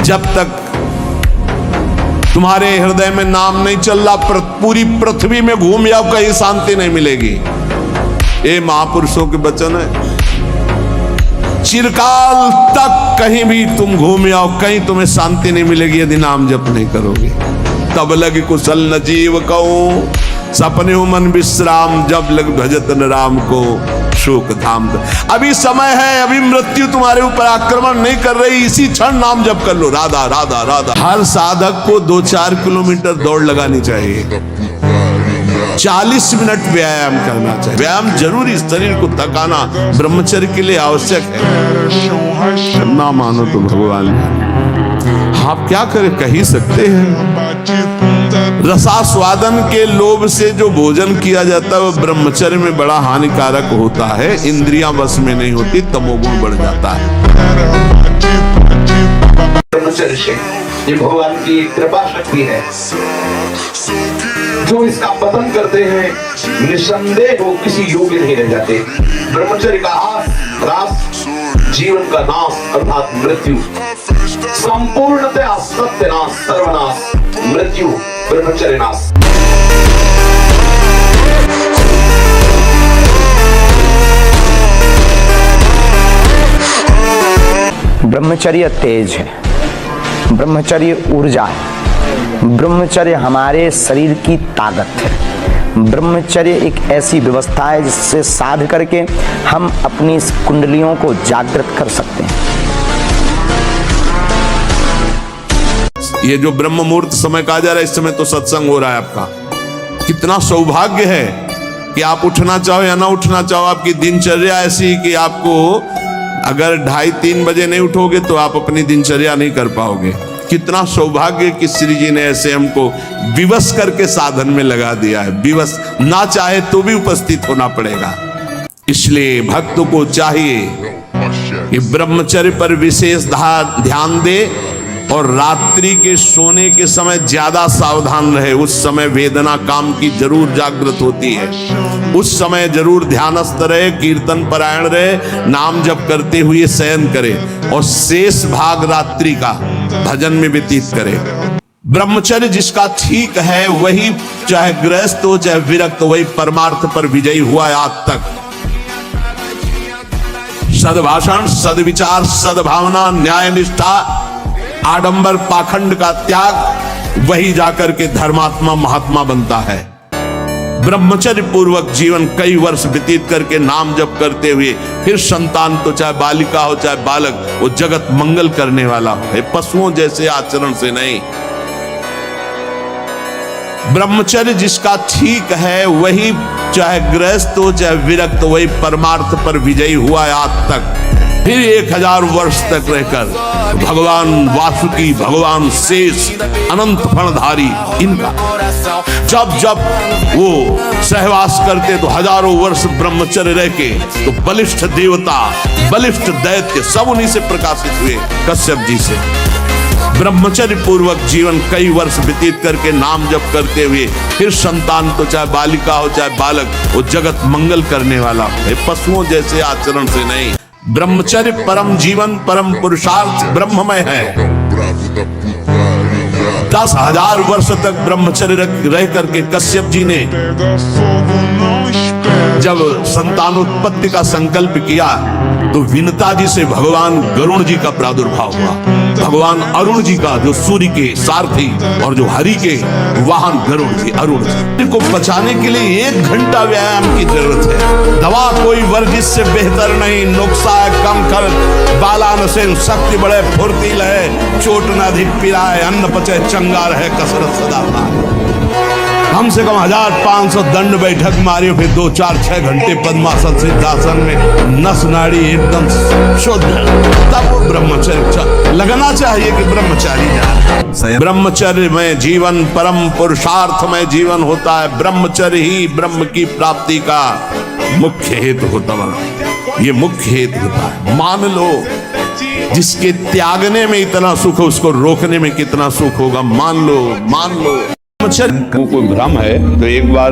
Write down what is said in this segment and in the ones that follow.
जब तक तुम्हारे हृदय में नाम नहीं चल रहा, पूरी पृथ्वी में घूम जाओ, कहीं शांति नहीं मिलेगी। ये महापुरुषों के वचन है। चिरकाल तक कहीं भी तुम घूम आओ, कहीं तुम्हें शांति नहीं मिलेगी यदि नाम जप नहीं करोगे। तब लग कुशल न जीव कहूं, सपने मन विश्राम, जब लग भजत न राम को शोक धाम। अभी समय है, अभी मृत्यु तुम्हारे ऊपर आक्रमण नहीं कर रही, इसी क्षण नाम जप कर लो, राधा राधा राधा। हर साधक को 2-4 किलोमीटर दौड़ लगानी चाहिए, 40 मिनट व्यायाम करना चाहिए। व्यायाम जरूरी, शरीर को थकाना ब्रह्मचर्य के लिए आवश्यक है। ना मानो तो भगवान, आप क्या करें, कह ही सकते हैं। रसास्वादन के लोभ से जो भोजन किया जाता है वह ब्रह्मचर्य में बड़ा हानिकारक होता है। इंद्रियां बस में नहीं होती, तमोगुण बढ़ जाता है। ब्रह्मचर्य से ये भगवान की कृपा शक्ति है। जो इसका पतन करते हैं निसंदेह वो किसी योग्य नहीं रह जाते। ब्रह्मचर्य का ह्रास जीवन का नाश अर्थात मृत्यु, संपूर्णतः सत्यनाश, सर्वनाश, मृत्यु, ब्रह्मचर्य नाश। ब्रह्मचर्य तेज है, ब्रह्मचर्य ऊर्जा है, ब्रह्मचर्य हमारे शरीर की ताकत है। ब्रह्मचर्य एक ऐसी व्यवस्था है जिससे साध करके हम अपनी कुंडलियों को जागृत कर सकते हैं। ये जो ब्रह्म मुहूर्त समय कहा जा रहा है, इस समय तो सत्संग हो रहा है आपका। कितना सौभाग्य है कि आप उठना चाहो या ना उठना चाहो, आपकी दिनचर्या ऐसी कि आपको अगर 2:30-3 बजे नहीं उठोगे तो आप अपनी दिनचर्या नहीं कर पाओगे। कितना सौभाग्य कि श्री जी ने ऐसे हमको विवश करके साधन में लगा दिया है। विवश ना चाहे तो भी उपस्थित होना पड़ेगा। इसलिए भक्तों को चाहिए कि ब्रह्मचर्य पर विशेष ध्यान दे और रात्रि के सोने के समय ज्यादा सावधान रहे। उस समय वेदना काम की जरूर जागृत होती है, उस समय जरूर ध्यानस्थ रहे, कीर्तन परायण रहे, नाम जप करते हुए शयन करे और शेष भाग रात्रि का भजन में व्यतीत करे। ब्रह्मचर्य जिसका ठीक है वही, चाहे गृहस्थ हो चाहे विरक्त, वही परमार्थ पर विजयी हुआ है आज तक। सद्भाषण, सद्विचार, सद्भावना, न्याय निष्ठा, आडंबर पाखंड का त्याग, वही जाकर के धर्मात्मा महात्मा बनता है। ब्रह्मचर्य पूर्वक जीवन कई वर्ष व्यतीत करके नाम जप करते हुए फिर संतान तो चाहे बालिका हो चाहे बालक, वो जगत मंगल करने वाला है, पशुओं जैसे आचरण से नहीं। ब्रह्मचर्य जिसका ठीक है वही, चाहे गृहस्थ हो चाहे विरक्त, वही परमार्थ पर विजयी हुआ है आज तक। फिर 1000 वर्ष तक रहकर भगवान वासुकी, भगवान शेष, अनंत फणधारी, इनका जब जब वो सहवास करते तो हजारों वर्ष ब्रह्मचर्य रह के तो बलिष्ठ देवता, बलिष्ठ दैत्य सब उन्हीं से प्रकाशित हुए, कश्यप जी से। ब्रह्मचर्य पूर्वक जीवन कई वर्ष व्यतीत करके नाम जप करते हुए फिर संतान तो चाहे बालिका हो चाहे बालक, वो जगत मंगल करने वाला है, पशुओं जैसे आचरण से नहीं। ब्रह्मचर्य परम जीवन, परम पुरुषार्थ ब्रह्ममय है। 10,000 वर्ष तक ब्रह्मचर्य रह करके कश्यप जी ने जब संतानोत्पत्ति का संकल्प किया तो विनता जी से भगवान गरुण जी का प्रादुर्भाव हुआ। भगवान अरुण जी का, जो सूर्य के सारथी और जो हरि के वाहन गरुड़ जी, अरुण जी को बचाने के लिए 1 घंटा व्यायाम की जरूरत है। दवा कोई वर्जिश से बेहतर नहीं, नुक्सा है कम कर, बालान से शक्ति बढ़े, फुर्तील है, चोट न अधिक पिराए, अन्न पचे चंगा रहे, कसरत सदा पाए। कम से कम 1500 दंड बैठक मारियो, फिर 2-4-6 घंटे पद्मासन सिद्धासन में नस नाड़ी एकदम शुद्ध, तब वो ब्रह्मचर्य लगना चाहिए कि ब्रह्मचारी जाए। ब्रह्मचर्य में जीवन, परम पुरुषार्थ में जीवन होता है। ब्रह्मचर्य ही ब्रह्म की प्राप्ति का मुख्य हेतु होता है। ये मुख्य हेतु होता है। मान लो जिसके त्यागने में इतना सुख है, उसको रोकने में कितना सुख होगा। मान लो को कोई भ्रम है तो एक बार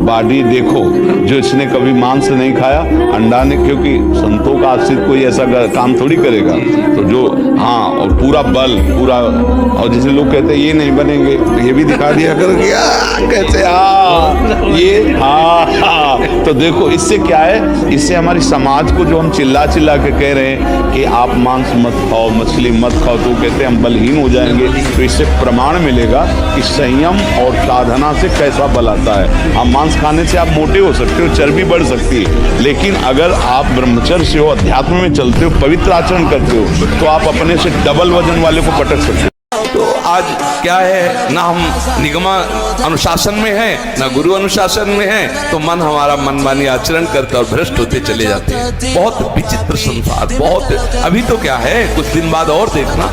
बॉडी देखो, जो इसने कभी मांस नहीं खाया, अंडा ने, क्योंकि संतों का आश्रित कोई ऐसा काम थोड़ी करेगा, तो जो हाँ, और पूरा बल पूरा, और जैसे लोग कहते हैं ये नहीं बनेंगे, तो ये भी दिखा दिया कर कैसे, हाँ ये हाँ। तो देखो इससे क्या है, इससे हमारी समाज को जो हम चिल्ला चिल्ला के कह रहे हैं कि आप मांस मत खाओ, मछली मत खाओ, तो कहते हैं हम बलहीन हो जाएंगे, तो इससे प्रमाण मिलेगा कि संयम और साधना से कैसा बल आता है। आप मांस खाने से आप मोटे हो सकते हो, चर्बी बढ़ सकती है, लेकिन अगर आप ब्रह्मचर्य से हो, अध्यात्म में चलते हो, पवित्र आचरण करते हो, तो आप अपने से डबल वजन वाले को पटक सकते हो। तो आज क्या है, ना हम निगमा अनुशासन में हैं, ना गुरु अनुशासन में हैं, तो मन हमारा मनमानी आचरण करता और भ्रष्ट होते चले जाते हैं। बहुत विचित्र संसार, बहुत। अभी तो क्या है, कुछ दिन बाद और देखना,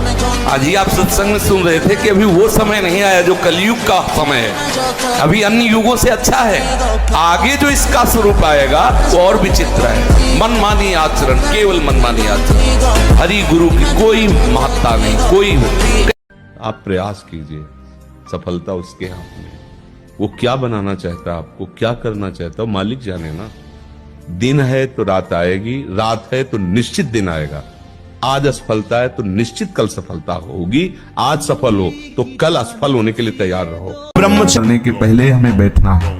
आज ही आप सत्संग में सुन रहे थे कि अभी वो समय नहीं आया जो कलयुग का समय है, अभी अन्य युगों से अच्छा है, आगे जो इसका स्वरूप आएगा वो और विचित्र है। मनमानी आचरण, केवल मनमानी आचरण, हरि गुरु की कोई महत्ता नहीं, कोई। आप प्रयास कीजिए, सफलता उसके हाथ में। वो क्या बनाना चाहता है, आपको क्या करना चाहता है, मालिक जाने ना। दिन है तो रात आएगी, रात है तो निश्चित दिन आएगा। आज असफलता है तो निश्चित कल सफलता होगी। आज सफल हो तो कल असफल होने के लिए तैयार रहो। ब्रह्मचर्य के पहले हमें बैठना है,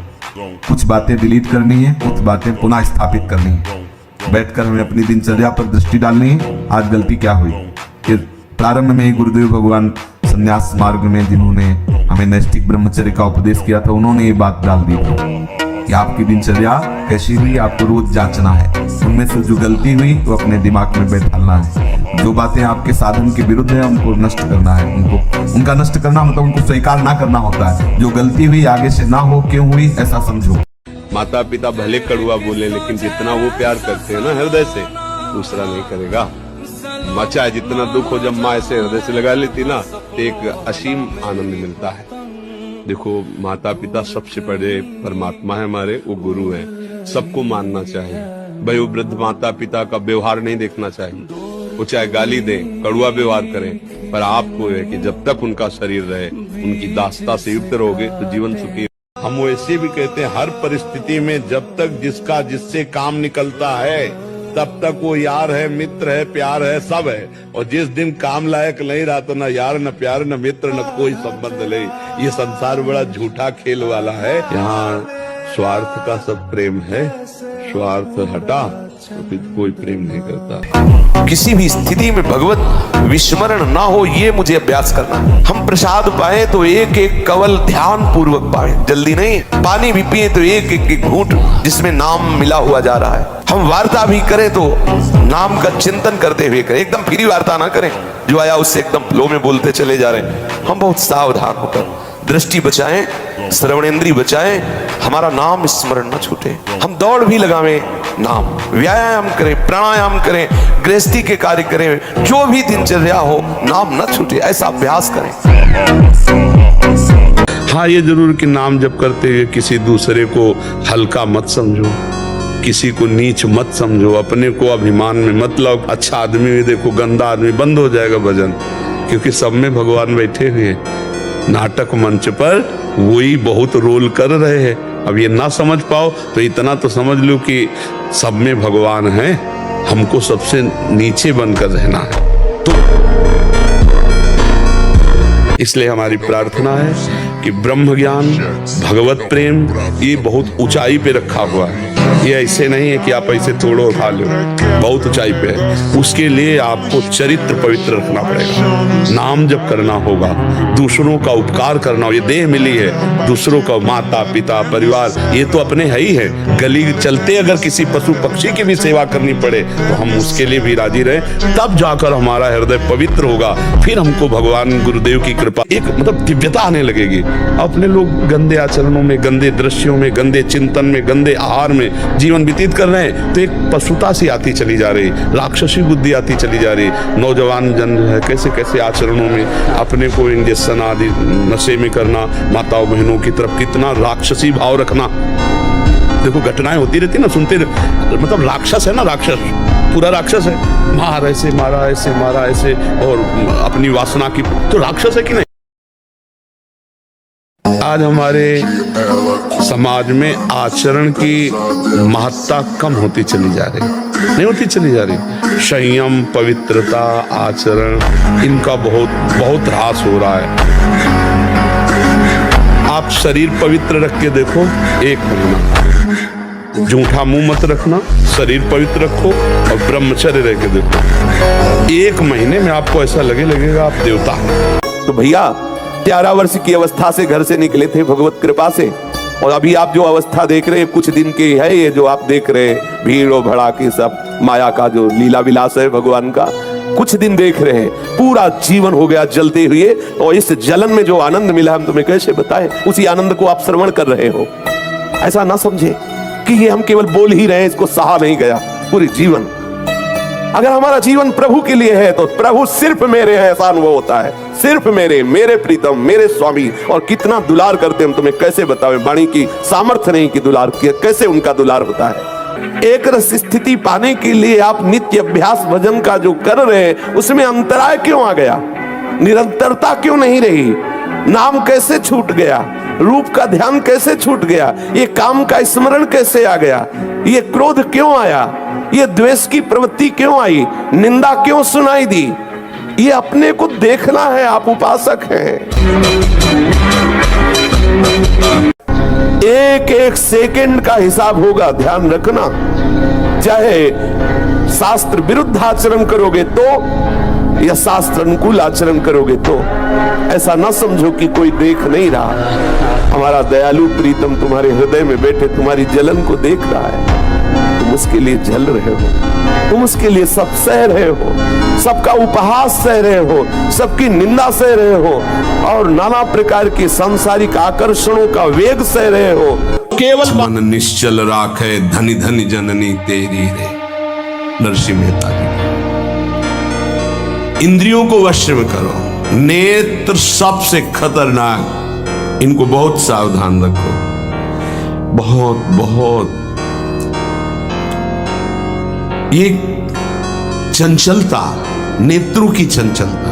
कुछ बातें डिलीट करनी है, कुछ बातें पुनः स्थापित करनी है। बैठकर हमें अपनी दिनचर्या पर दृष्टि डालनी है। आज गलती क्या हुई, कि प्रारंभ में ही गुरुदेव भगवान संन्यास मार्ग में जिन्होंने हमें नैष्ठिक ब्रह्मचर्य का उपदेश किया था, उन्होंने ये बात डाल दी थी कि आपकी दिनचर्या कैसी हुई आपको रोज जांचना है। उनमें से जो गलती हुई वो अपने दिमाग में बैठाना है। जो बातें आपके साधन के विरुद्ध है उनको नष्ट करना है। उनका नष्ट करना मतलब उनको स्वीकार ना करना होता है। जो गलती हुई आगे से ना हो, क्यों हुई ऐसा समझो। माता पिता भले कड़वा बोले, लेकिन जितना वो प्यार करते हैं ना हृदय से, दूसरा नहीं करेगा। चाहे जितना दुख हो, जब माँ ऐसे हृदय से लगा लेती ना, तो एक असीम आनंद मिलता है। देखो, माता पिता सबसे बड़े परमात्मा है हमारे, वो गुरु है, सबको मानना चाहिए। वयोवृद्ध माता पिता का व्यवहार नहीं देखना चाहिए, वो चाहे गाली दें, कड़वा व्यवहार करें, पर आपको है कि जब तक उनका शरीर रहे, उनकी दासता से युक्त रहोगे तो जीवन सुखी। हम वैसे भी कहते हैं, हर परिस्थिति में जब तक जिसका जिससे काम निकलता है तब तक वो यार है, मित्र है, प्यार है, सब है। और जिस दिन काम लायक नहीं रहा तो न यार, न प्यार, न मित्र, न कोई संबंध नहीं। ये संसार बड़ा झूठा खेल वाला है। यहाँ स्वार्थ का सब प्रेम है, स्वार्थ हटा तो फिर कोई प्रेम नहीं करता। किसी भी स्थिति में भगवत विस्मरण ना हो, ये मुझे अभ्यास करना है। हम प्रसाद पाए तो एक एक कवल ध्यान पूर्वक पाए, जल्दी नहीं। पानी भी पिए तो एक एक घूंट जिसमें नाम मिला हुआ जा रहा है। हम वार्ता भी करें तो नाम का चिंतन करते हुए करें, एकदम फ्री वार्ता ना करें, जो आया उससे एकदम फ्लो में बोलते चले जा रहे हैं। हम बहुत सावधान होकर दृष्टि बचाएं, श्रवणेंद्रिय बचाएं, हमारा नाम स्मरण न छूटे। हम दौड़ भी लगावें, नाम, व्यायाम करें, प्राणायाम करें, गृहस्थी के कार्य करें, जो भी दिनचर्या हो, नाम न छूटे, ऐसा अभ्यास करें। हाँ, ये जरूर कि नाम जप करते हुए किसी दूसरे को हल्का मत समझो, किसी को नीच मत समझो, अपने को अभिमान में मत लाओ। अच्छा आदमी भी देखो, गंदा आदमी, बंद हो जाएगा भजन, क्योंकि सब में भगवान बैठे हुए हैं। नाटक मंच पर वही बहुत रोल कर रहे हैं। अब ये ना समझ पाओ तो इतना तो समझ लो कि सब में भगवान है, हमको सबसे नीचे बनकर रहना है। तो इसलिए हमारी प्रार्थना है कि ब्रह्म ज्ञान, भगवत प्रेम, ये बहुत ऊंचाई पे रखा हुआ है। ये ऐसे नहीं है कि आप ऐसे तोड़ो खा लो, बहुत ऊंचाई पे है। उसके लिए आपको चरित्र पवित्र रखना पड़ेगा। नाम जब करना होगा, दूसरों का उपकार करना हो, ये देह मिली है, दूसरों का माता पिता परिवार ये तो अपने है ही है। गली चलते अगर किसी पशु पक्षी की भी सेवा करनी पड़े तो हम उसके लिए भी राजी रहे, तब जाकर हमारा हृदय पवित्र होगा। फिर हमको भगवान गुरुदेव की कृपा, एक मतलब दिव्यता आने लगेगी। अपने लोग गंदे आचरणों में, गंदे दृश्यों में, गंदे चिंतन में, गंदे आहार में जीवन व्यतीत कर रहे हैं, तो एक पशुता सी आती चली जा रही, राक्षसी बुद्धि आती चली जा रही। नौजवान जन है कैसे कैसे आचरणों में अपने को इंजेक्शन आदि नशे में करना, माताओं बहनों की तरफ कितना राक्षसी भाव रखना। देखो घटनाएं होती रहती ना, सुनते मतलब राक्षस है ना, राक्षस पूरा राक्षस है, मार ऐसे मारा, ऐसे मारा, ऐसे, और अपनी वासना की, तो राक्षस है कि नहीं? आज हमारे समाज में आचरण की महत्ता कम होती चली जा रही, नहीं होती चली जा रही। संयम, पवित्रता, आचरण, इनका बहुत ह्रास हो रहा है। आप शरीर पवित्र रख के देखो, 1 महीना जूठा मुंह मत रखना, शरीर पवित्र रखो और ब्रह्मचर्य रह के देखो, 1 महीने में आपको ऐसा लगेगा आप देवता हैं। तो भैया 11 वर्ष की अवस्था से घर से निकले थे भगवत कृपा से, और अभी आप जो अवस्था देख रहे हैं कुछ दिन की है। ये जो आप देख रहे हैं भीड़ और भड़ाके, सब माया का जो लीला विलास है भगवान का, कुछ दिन देख रहे हैं, पूरा जीवन हो गया जलते हुए। और इस जलन में जो आनंद मिला हम तुम्हें कैसे बताएं, उसी आनंद को आप श्रवण कर रहे हो। ऐसा ना समझे कि ये हम केवल बोल ही रहे हैं, इसको सहा नहीं गया पूरी जीवन। अगर हमारा जीवन प्रभु के लिए है तो प्रभु सिर्फ मेरे हैं ऐसा अनुभव होता है, सिर्फ मेरे प्रीतम, मेरे स्वामी। और कितना दुलार करते हम तुम्हें कैसे बताएं, वाणी की सामर्थ्य नहीं कि दुलार कैसे उनका दुलार होता है। एक रस स्थिति पाने के लिए आप नित्य अभ्यास भजन का जो कर रहे हैं उसमें अंतराय क्यों आ गया, निरंतरता क्यों नहीं रही, नाम कैसे छूट गया, रूप का ध्यान कैसे छूट गया, ये काम का स्मरण कैसे आ गया, ये क्रोध क्यों आया, ये द्वेष की प्रवृत्ति क्यों आई, निंदा क्यों सुनाई दी। ये अपने को देखना है, आप उपासक हैं। एक एक सेकंड का हिसाब होगा, ध्यान रखना। चाहे शास्त्र विरुद्ध आचरण करोगे तो या शास्त्र अनुकूल आचरण करोगे तो, ऐसा ना समझो कि कोई देख नहीं रहा। हमारा दयालु प्रीतम तुम्हारे हृदय में बैठे तुम्हारी जलन को देख रहा है। तुम उसके लिए जल रहे हो, तुम उसके लिए सब सह रहे हो, सबका उपहास सह रहे हो, सबकी निंदा सह रहे हो और नाना प्रकार के सांसारिक आकर्षणों का वेग सह रहे हो। केवल मन निश्चल राखे धनी धनी जननी तेरी रे, नरसिंह मेहता जी। इंद्रियों को वश में करो, नेत्र सबसे खतरनाक, इनको बहुत सावधान रखो, बहुत। ये चंचलता, नेत्रों की चंचलता।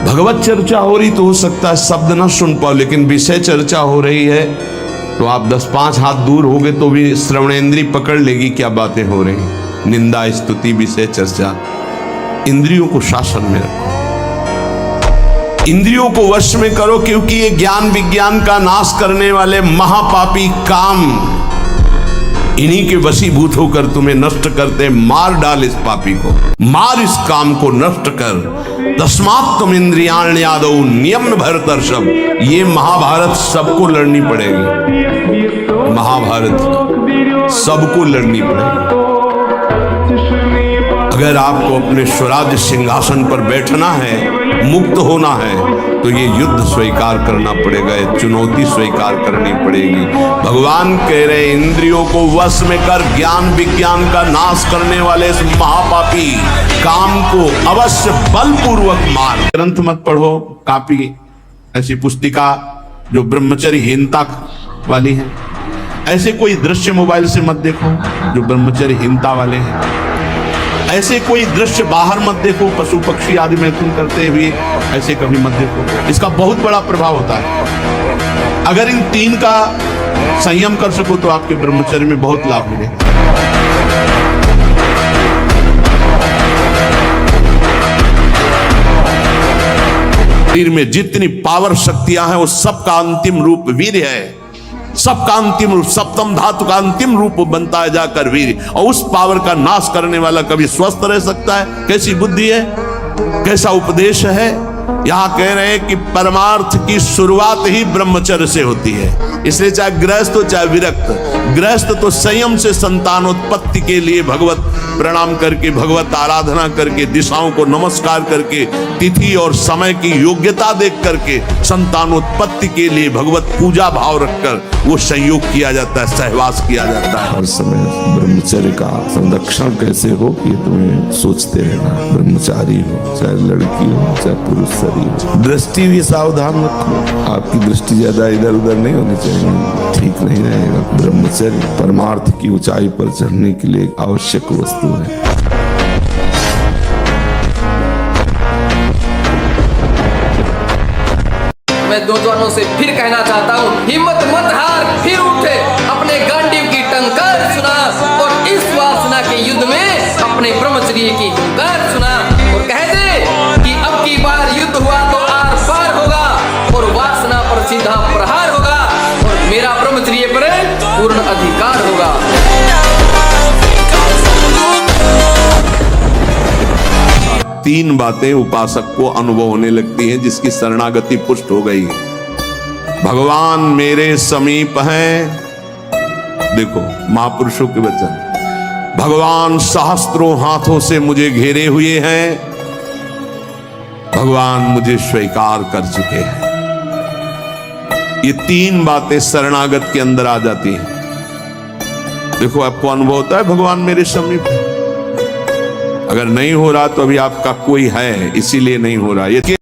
भगवत चर्चा हो रही तो हो सकता है शब्द ना सुन पाओ, लेकिन विषय चर्चा हो रही है तो आप 10-5 हाथ दूर होगे तो भी श्रवणेंद्री पकड़ लेगी क्या बातें हो रही। निंदा, स्तुति, विषय चर्चा, इंद्रियों को शासन में रखो, इंद्रियों को वश में करो, क्योंकि ये ज्ञान विज्ञान का नाश करने वाले महापापी काम इन्हीं के वशीभूत होकर तुम्हें नष्ट करते। मार डाल इस पापी को, मार इस काम को, नष्ट कर। तस्मात् तुम इंद्रियाण्यादौ नियम भरतर्षभ। ये महाभारत सबको लड़नी पड़ेगी, महाभारत सबको लड़नी पड़ेगी। अगर आपको अपने स्वराज्य सिंहासन पर बैठना है, मुक्त होना है, तो ये युद्ध स्वीकार करना पड़ेगा, ये चुनौती स्वीकार करनी पड़ेगी। भगवान कह रहे इंद्रियों को वश में कर, ज्ञान विज्ञान का नाश करने वाले इस महापापी काम को अवश्य बलपूर्वक मार। ग्रंथ मत पढ़ो, कापी ऐसी पुस्तिका जो ब्रह्मचर्यहीनता वाली है। ऐसे कोई दृश्य मोबाइल से मत देखो जो ब्रह्मचर्यहीनता वाले हैं। ऐसे कोई दृश्य बाहर मत देखो, पशु पक्षी आदि मैथुन करते हुए, ऐसे कभी मत देखो। इसका बहुत बड़ा प्रभाव होता है। अगर इन 3 का संयम कर सको तो आपके ब्रह्मचर्य में बहुत लाभ मिलेगा। शरीर में जितनी पावर शक्तियां हैं वो सबका अंतिम रूप वीर्य है। सबका अंतिम रूप, सप्तम धातु का अंतिम रूप बनता है जाकर वीर। और उस पावर का नाश करने वाला कभी स्वस्थ रह सकता है? कैसी बुद्धि है, कैसा उपदेश है। यहां कह रहे हैं कि परमार्थ की शुरुआत ही ब्रह्मचर्य से होती है। इसलिए चाहे गृहस्थ हो चाहे विरक्त, गृहस्थ तो संयम से संतानोत्पत्ति के लिए भगवत प्रणाम करके, भगवत आराधना करके, दिशाओं को नमस्कार करके, तिथि और समय की योग्यता देख करके संतानोत्पत्ति के लिए भगवत पूजा भाव रखकर वो संयोग किया जाता है, सहवास किया जाता है। हर समय ब्रह्मचर्य का संरक्षण कैसे हो ये तुम्हें सोचते रहना। ब्रह्मचारी हो चाहे लड़की हो चाहे पुरुष शरीर, दृष्टि भी सावधान रखो। आपकी दृष्टि ज्यादा इधर उधर नहीं होनी चाहिए, ठीक नहीं रहेगा। ब्रह्मचर्य परमार्थ की ऊंचाई पर चढ़ने के लिए आवश्यक वस्तु है। मैं नौजवानों से फिर कहना चाहता हूँ, हिम्मत मत हार, फिर उठे, अपने गांडीव की टंकार सुना और इस वासना के युद्ध में अपने ब्रह्मचर्य की हुंकार सुना और कह दे कि अब की बार युद्ध हुआ तो आर पार होगा और वासना पर सीधा प्रहार होगा और मेरा ब्रह्मचर्य पर पूर्ण अधिकार होगा। तीन बातें उपासक को अनुभव होने लगती हैं जिसकी शरणागति पुष्ट हो गई। भगवान मेरे समीप हैं, देखो महापुरुषों के वचन, भगवान सहस्त्रों हाथों से मुझे घेरे हुए हैं, भगवान मुझे स्वीकार कर चुके हैं। ये तीन बातें शरणागत के अंदर आ जाती हैं। देखो आपको अनुभव होता है भगवान मेरे समीप है। अगर नहीं हो रहा तो अभी आपका कोई है, इसीलिए नहीं हो रहा। ये